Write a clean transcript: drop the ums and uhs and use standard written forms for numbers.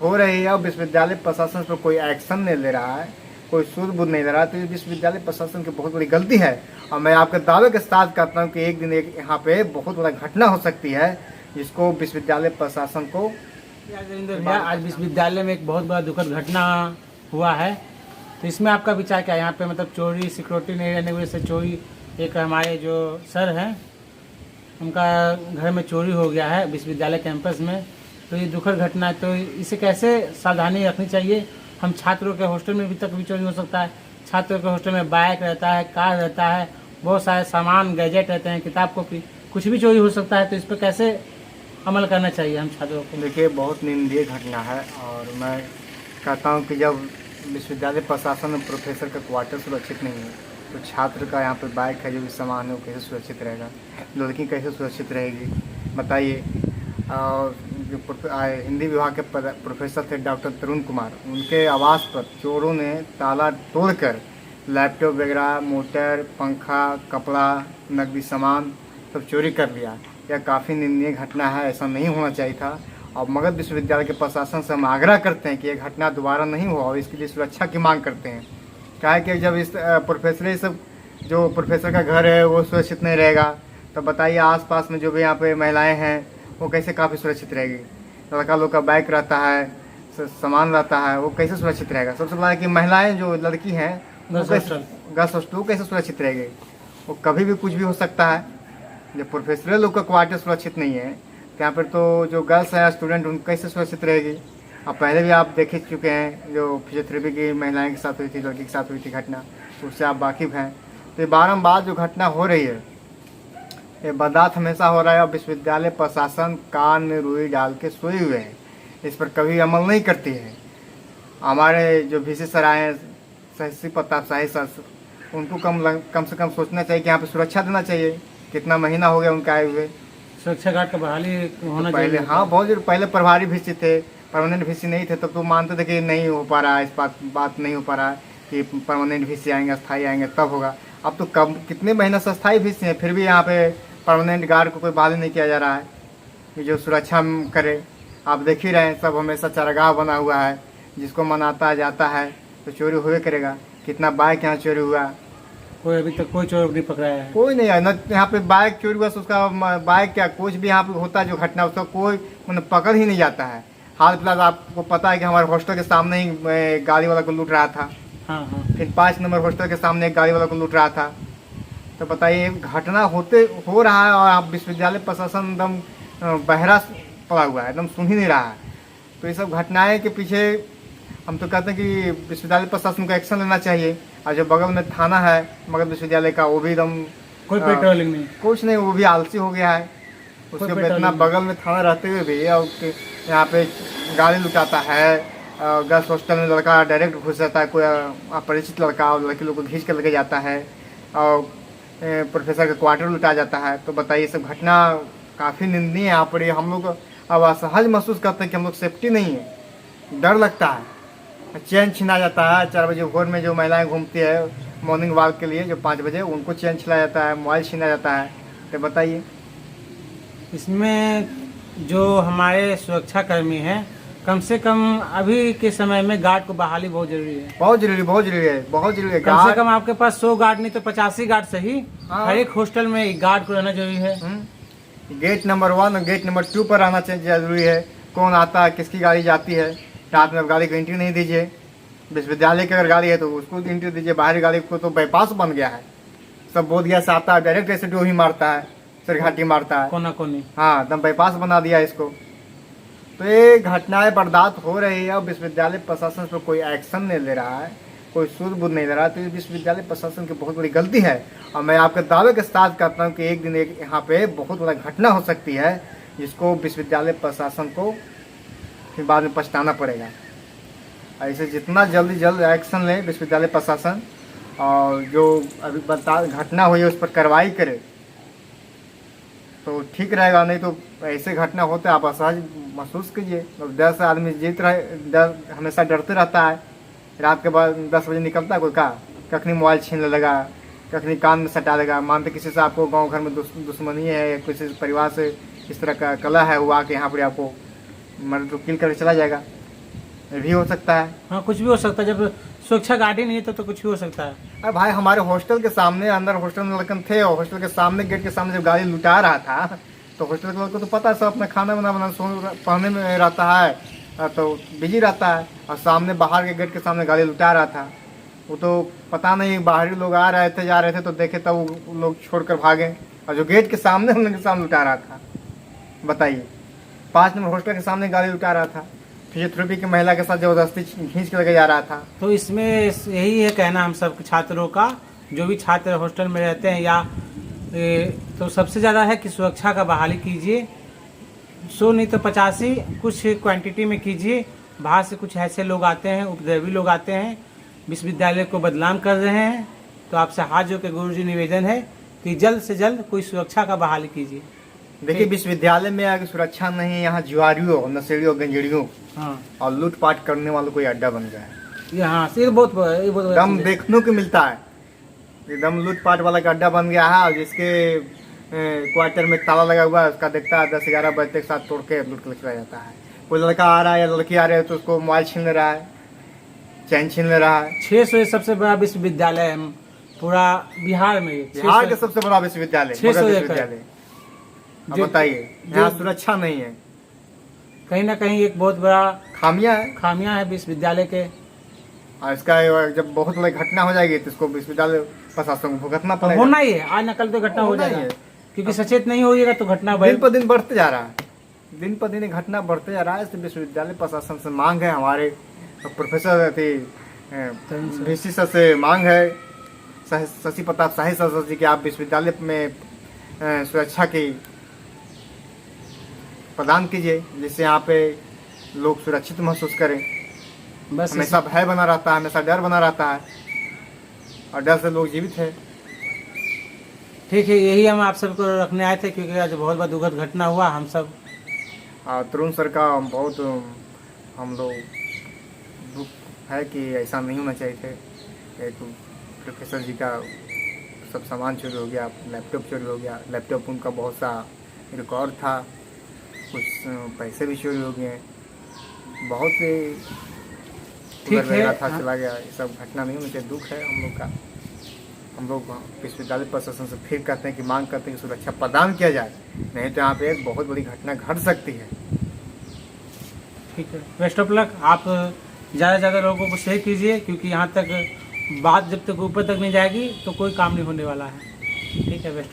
हो रही है और विश्वविद्यालय प्रशासन पर कोई एक्शन नहीं ले रहा है, कोई सूझबूझ नहीं ले रहा है, तो ये विश्वविद्यालय प्रशासन की बहुत बड़ी गलती है। और मैं आपके दावे के साथ कहता हूँ कि एक दिन एक यहाँ पे बहुत बड़ा घटना हो सकती है, जिसको विश्वविद्यालय प्रशासन को भैया आज विश्वविद्यालय में एक बहुत बड़ा दुखद घटना हुआ है, तो इसमें आपका विचार क्या है? यहाँ पे मतलब चोरी, सिक्योरिटी नहीं रहने की वजह से चोरी, एक हमारे जो सर हैं उनका घर में चोरी हो गया है विश्वविद्यालय कैंपस में, तो ये दुखद घटना है। तो इसे कैसे सावधानी रखनी चाहिए? हम छात्रों के हॉस्टल में भी तक भी चोरी हो सकता है। छात्रों के हॉस्टल में बाइक रहता है, कार रहता है, बहुत सारे सामान गैजेट रहते हैं, किताब कॉपी, कुछ भी चोरी हो सकता है। तो इस पर कैसे अमल करना चाहिए हम छात्रों को? देखिए, बहुत निंदनीय घटना है और मैं कहता हूँ कि जब विश्वविद्यालय प्रशासन में प्रोफेसर का क्वार्टर सुरक्षित नहीं है, तो छात्र का यहाँ पे बाइक है, जो भी सामान है वो कैसे सुरक्षित रहेगा? लड़की कैसे सुरक्षित रहेगी बताइए? और जो हिंदी विभाग के प्रोफेसर थे डॉक्टर तरुण कुमार, उनके आवास पर चोरों ने ताला तोड़कर लैपटॉप वगैरह, मोटर, पंखा, कपड़ा, नकदी सामान सब चोरी कर लिया। यह काफ़ी निंदनीय घटना है, ऐसा नहीं होना चाहिए था। और मगध विश्वविद्यालय के प्रशासन से हम आग्रह करते हैं कि यह घटना दोबारा नहीं हो और इसके लिए सुरक्षा की मांग करते हैं। क्या है कि जब इस प्रोफेसर सब जो प्रोफेसर का घर है वो सुरक्षित नहीं रहेगा, तो बताइए आसपास में जो भी यहाँ पे महिलाएं हैं वो कैसे काफ़ी सुरक्षित रहेगी? लड़का लोग का बाइक रहता है, सामान रहता है, वो कैसे सुरक्षित रहेगा? सबसे बड़ा है कि महिलाएं जो लड़की हैं गर्ल्स हॉस्टल कैसे सुरक्षित रहेगी? वो कभी भी कुछ भी हो सकता है। जब प्रोफेसर लोग का क्वार्टर सुरक्षित नहीं है, तो यहाँ पर तो जो गर्ल्स है स्टूडेंट, उन कैसे सुरक्षित रहेगी? अब पहले भी आप देख चुके हैं, जो फिजियोथेरेपी की महिलाएं के साथ हुई थी, लड़की के साथ हुई थी घटना, उससे आप वाकिफ़ हैं। तो ये बारम्बार जो घटना हो रही है, ये बर्दाश्त हमेशा हो रहा है और विश्वविद्यालय प्रशासन कान में रुई डाल के सोए हुए हैं, इस पर कभी अमल नहीं करती है। हमारे जो VC सर आए हैं, शशि प्रताप शाही सर, उनको कम से कम सोचना चाहिए कि यहाँ पे सुरक्षा देना चाहिए। कितना महीना हो गया उनके आए हुए, सुरक्षा गार्ड का बहाली होना तो पहले चाहिए। हाँ, बहुत जरूर। पहले प्रभारी VC थे, परमानेंट VC नहीं थे, तब तो मानते थे कि नहीं हो पा रहा है, इस बात नहीं हो पा रहा है कि परमानेंट VC आएंगे, अस्थायी आएंगे तब होगा। अब तो कब कितने महीना से अस्थायी VC हैं, फिर भी यहाँ पे परमानेंट गार्ड को कोई बहाली नहीं किया जा रहा है कि जो सुरक्षा करे। आप देख ही रहे हैं, सब हमेशा चारागाह बना हुआ है, जिसको मनाता जाता है तो चोरी हुए करेगा। कितना बाइक यहाँ चोरी हुआ, कोई अभी तक कोई चोर नहीं पकड़ाया है। कोई नहीं है न। यहाँ पे बाइक चोरी हुआ, उसका बाइक क्या कुछ भी यहाँ पे होता है जो घटना, उसका कोई मतलब पकड़ ही नहीं जाता है। हाल फिलहाल आपको पता है कि हमारे हॉस्टल के सामने ही गाड़ी वाला को लूट रहा था। हाँ। फिर 5 नंबर हॉस्टल के सामने एक गाड़ी वाला को लूट रहा था। तो बताइए, घटना हो रहा है और आप विश्वविद्यालय प्रशासन एकदम बहरा पड़ा हुआ है, एकदम सुन ही नहीं रहा है। तो ये सब घटनाएं के पीछे हम तो कहते हैं कि विश्वविद्यालय प्रशासन को एक्शन लेना चाहिए। और जो बगल में थाना है मगध विश्वविद्यालय का, वो भी एकदम कोई पेट्रोलिंग नहीं, कुछ नहीं, वो भी आलसी हो गया है। उसके इतना बगल में थाना रहते हुए भी यहाँ पे गाड़ी लुटाता है। गर्ल्स हॉस्टल में लड़का डायरेक्ट घुस जाता है, कोई अपरिचित लड़का, और लड़की लोग को खींच कर लेके जाता है, और प्रोफेसर का क्वार्टर लुटा जाता है। तो बताइए, सब घटना काफ़ी निंदनीय है। यहाँ पर हम लोग अब असहज महसूस करते हैं कि हम लोग सेफ्टी नहीं है, डर लगता है। चैन छीना जाता है 4 बजे भोर में, जो महिलाएं घूमती है मॉर्निंग वॉक के लिए, जो 5 बजे, उनको चैन छिना जाता है, मोबाइल छीना जाता है। तो बताइए, इसमें जो हमारे सुरक्षा कर्मी हैं, कम से कम अभी के समय में गार्ड को बहाली बहुत जरूरी है। बहुत जरूरी है, बहुत जरूरी है। कम से कम आपके पास 100 गार्ड नहीं तो 85 गार्ड सही, हाँ। हर एक हॉस्टल में एक गार्ड को रहना जरूरी है। गेट नंबर 1 और गेट नंबर 2 पर रहना जरूरी है। कौन आता है, किसकी गाड़ी जाती है, रात में गाड़ी को एंट्री नहीं दीजिए। विश्वविद्यालय की अगर गाड़ी है तो उसको एंट्री दीजिए, बाहरी गाड़ी को तो बाईपास बन गया है। सब बोधगया से आता है, डायरेक्ट ऐसे डोही मारता है, सरघाटी मारता है, कोना कोनी। हाँ, एकदम बाईपास बना दिया इसको। तो ये घटनाएं बर्दाश्त हो रही है और विश्वविद्यालय प्रशासन पर कोई एक्शन नहीं ले रहा है, कोई सूझबूझ नहीं ले रहा है। तो ये विश्वविद्यालय प्रशासन की बहुत बड़ी गलती है। और मैं आपके दावे के साथ कहता हूँ कि एक दिन एक यहाँ पे बहुत बड़ा घटना हो सकती है, जिसको विश्वविद्यालय प्रशासन को फिर बाद में पछताना पड़ेगा। ऐसे जितना जल्द एक्शन ले विश्वविद्यालय प्रशासन, और जो अभी घटना हुई है उस पर कार्रवाई करे तो ठीक रहेगा। नहीं तो ऐसे घटना होते आप असहज महसूस कीजिए। तो डर से आदमी जीत रहे, डर हमेशा डरते रहता है। रात के बाद 10 बजे निकलता है कोई का, कखनी मोबाइल छीन लेगा, कखनी कान में सटा लेगा। मानते किसी से आपको गांव घर में दुश्मनी है, किसी परिवार से इस तरह का कला है, वो आके यहाँ पर आपको मर्द तो किल करके चला जाएगा। ये भी हो सकता है। हाँ, कुछ भी हो सकता है, जब सुरक्षा गार्ड ही नहीं है तो कुछ भी हो सकता है। अरे भाई, हमारे हॉस्टल के सामने, अंदर हॉस्टल में लड़कन थे और हॉस्टल के सामने, गेट के सामने जब गाड़ी लुटा रहा था तो हॉस्टल के लड़कों को तो पता है, सब अपना खाना बना पढ़ने में रहता है तो बिजी रहता है, और सामने बाहर के गेट के सामने गाड़ी लुटा रहा था। वो तो पता नहीं, बाहरी लोग आ रहे थे जा रहे थे तो देखे तब वो लोग छोड़कर भागे, और जो गेट के सामने उनके सामने लुटा रहा था, बताइए 5 नंबर हॉस्टल के सामने गाड़ी लुटा रहा था, फिजियोथेरेपी की महिला के साथ जबरदस्ती खींच के लेके जा रहा था। तो इसमें यही है कहना हम सब छात्रों का, जो भी छात्र हॉस्टल में रहते हैं या तो सबसे ज़्यादा है कि सुरक्षा का बहाली कीजिए। 100 नहीं तो 85 कुछ क्वांटिटी में कीजिए। बाहर से कुछ ऐसे लोग आते हैं, उपद्रवी लोग आते हैं, विश्वविद्यालय को बदनाम कर रहे हैं। तो आपसे हाथ जोड़ के गुरुजी निवेदन है कि जल्द से जल्द कोई सुरक्षा का बहाली कीजिए। देखिए, विश्वविद्यालय में अगर सुरक्षा नहीं है, यहाँ जुआरियों, नशेड़ियों, गंजेड़ियों हाँ, और लूटपाट करने वालों को अड्डा बन गया है। ये हाँ, ये बहुत बड़ा एकदम चीज़ है। देखने को मिलता है, एकदम लूटपाट वाला का अड्डा बन गया है। और जिसके क्वार्टर में ताला लगा हुआ है, उसका देखता है 10-11 बजे के साथ तोड़ के लूट के चला जाता है। कोई लड़का आ रहा है या लड़की आ रही है तो उसको मोबाइल छीन ले रहा है, चैन छीन ले रहा है। 600 सबसे बड़ा विश्वविद्यालय है पूरा बिहार में। बिहार का सबसे बड़ा विश्वविद्यालय, 600 मगध एकड़। विश्वविद्यालय। अब जो- बताइए, यहाँ सुरक्षा नहीं है, कहीं ना कहीं एक बहुत बड़ा खामियां है। खामियां है विश्वविद्यालय के। और इसका जब बहुत बड़ी घटना हो जाएगी तो इसको विश्वविद्यालय प्रशासन को भुगतना पड़ेगा। होना ही है, आज नकल तो घटना हो होना ही जाएगा, है। क्योंकि सचेत नहीं होइएगा तो घटना दिन पर दिन बढ़ते जा रहा है, दिन पर दिन घटना बढ़ते जा रहा है। इसलिए विश्वविद्यालय प्रशासन से मांग है, हमारे प्रोफेसर वीसी सर से मांग है, शशि प्रताप शाही सर जी, कि आप विश्वविद्यालय में सुरक्षा की प्रदान कीजिए, जिससे यहाँ पे लोग सुरक्षित महसूस करें। बस हमेशा भय बना रहता है, हमेशा डर बना रहता है, और डर से लोग जीवित है। ठीक है, यही हम आप सबको रखने आए थे, क्योंकि आज बहुत बड़ा दुखद घटना हुआ। हम सब तरुण सर का बहुत हम लोग दुख है कि ऐसा नहीं होना चाहिए थे। एक प्रोफेसर जी का सब सामान चोरी हो गया, लैपटॉप चोरी हो गया। लैपटॉप उनका बहुत सा रिकॉर्ड था, कुछ पैसे भी चोरी हो गए, बहुत से ठीक है। था, चला गया। ये सब घटना नहीं होनी चाहिए, दुख है हम लोग का। हम लोग विश्वविद्यालय प्रशासन से फिर कहते हैं कि मांग करते हैं कि सुरक्षा प्रदान किया जाए, नहीं तो यहाँ पे एक बहुत बड़ी घटना घट सकती है। ठीक है, बेस्ट ऑफ लक। आप ज़्यादा से ज़्यादा लोगों को शेयर कीजिए, क्योंकि यहाँ तक बात जब तक ऊपर तक नहीं जाएगी तो कोई काम नहीं होने वाला है। ठीक है, बेस्ट।